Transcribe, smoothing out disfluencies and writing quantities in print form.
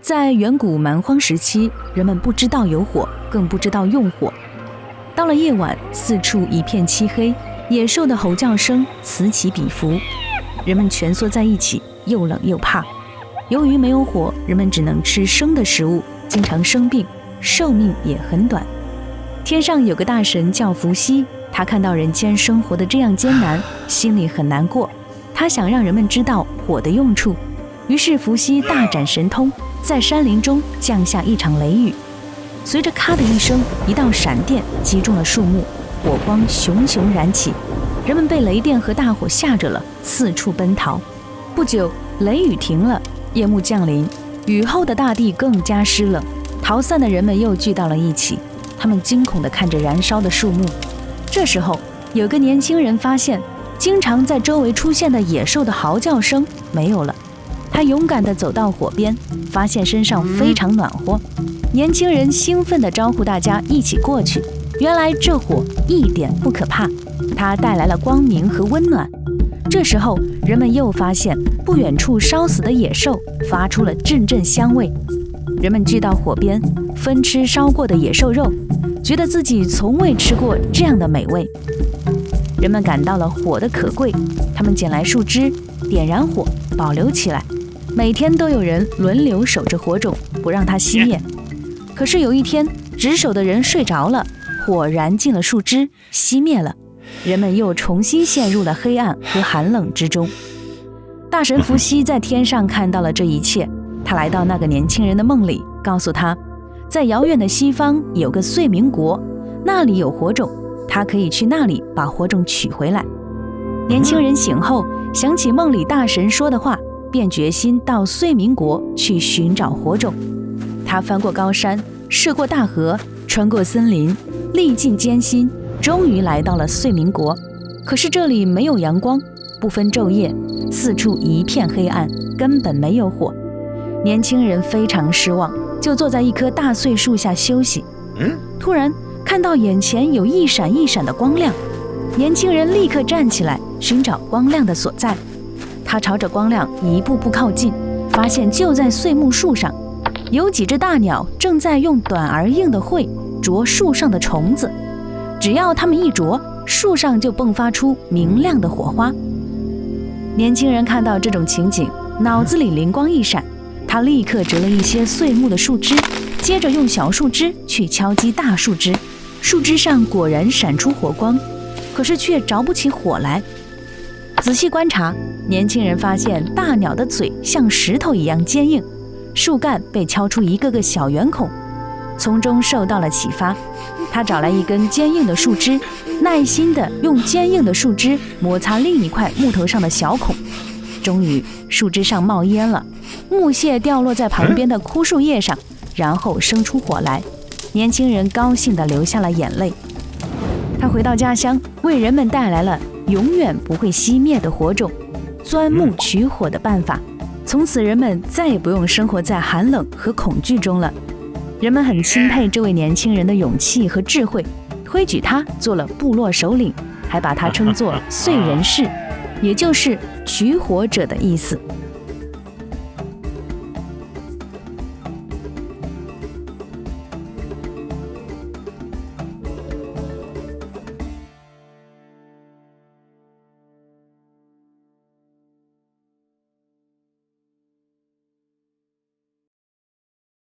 在远古蛮荒时期，人们不知道有火，更不知道用火。到了夜晚，四处一片漆黑，野兽的吼叫声此起彼伏，人们蜷缩在一起，又冷又怕。由于没有火，人们只能吃生的食物，经常生病，寿命也很短。天上有个大神叫伏羲，他看到人间生活的这样艰难，心里很难过。他想让人们知道火的用处，于是伏羲大展神通，在山林中降下一场雷雨。随着咔的一声，一道闪电击中了树木，火光熊熊燃起，人们被雷电和大火吓着了，四处奔逃。不久，雷雨停了，夜幕降临，雨后的大地更加湿冷。逃散的人们又聚到了一起，他们惊恐地看着燃烧的树木。这时候，有个年轻人发现，经常在周围出现的野兽的嚎叫声没有了。他勇敢地走到火边，发现身上非常暖和。年轻人兴奋地招呼大家一起过去。原来这火一点不可怕，它带来了光明和温暖。这时候，人们又发现不远处烧死的野兽发出了阵阵香味。人们聚到火边，分吃烧过的野兽肉，觉得自己从未吃过这样的美味。人们感到了火的可贵，他们捡来树枝，点燃火，保留起来。每天都有人轮流守着火种，不让它熄灭。可是有一天，值守的人睡着了，火燃尽了树枝，熄灭了，人们又重新陷入了黑暗和寒冷之中。大神伏羲在天上看到了这一切，他来到那个年轻人的梦里，告诉他，在遥远的西方有个岁明国，那里有火种，他可以去那里把火种取回来。年轻人醒后，想起梦里大神说的话，便决心到岁明国去寻找火种。他翻过高山，涉过大河，穿过森林，历尽艰辛，终于来到了岁明国。可是这里没有阳光，不分昼夜，四处一片黑暗，根本没有火。年轻人非常失望，就坐在一棵大穗树下休息。突然看到眼前有一闪一闪的光亮，年轻人立刻站起来寻找光亮的所在。他朝着光亮一步步靠近，发现就在穗木树上有几只大鸟正在用短而硬的喙啄树上的虫子，只要它们一啄，树上就迸发出明亮的火花。年轻人看到这种情景，脑子里灵光一闪，他立刻折了一些碎木的树枝，接着用小树枝去敲击大树枝，树枝上果然闪出火光，可是却着不起火来。仔细观察，年轻人发现大鸟的嘴像石头一样坚硬，树干被敲出一个个小圆孔。从中受到了启发，他找来一根坚硬的树枝，耐心地用坚硬的树枝摩擦另一块木头上的小孔。终于树枝上冒烟了，木屑掉落在旁边的枯树叶上，然后生出火来。年轻人高兴地流下了眼泪。他回到家乡，为人们带来了永远不会熄灭的火种，钻木取火的办法。从此人们再也不用生活在寒冷和恐惧中了。人们很钦佩这位年轻人的勇气和智慧，推举他做了部落首领，还把他称作燧人氏，也就是取火者的意思。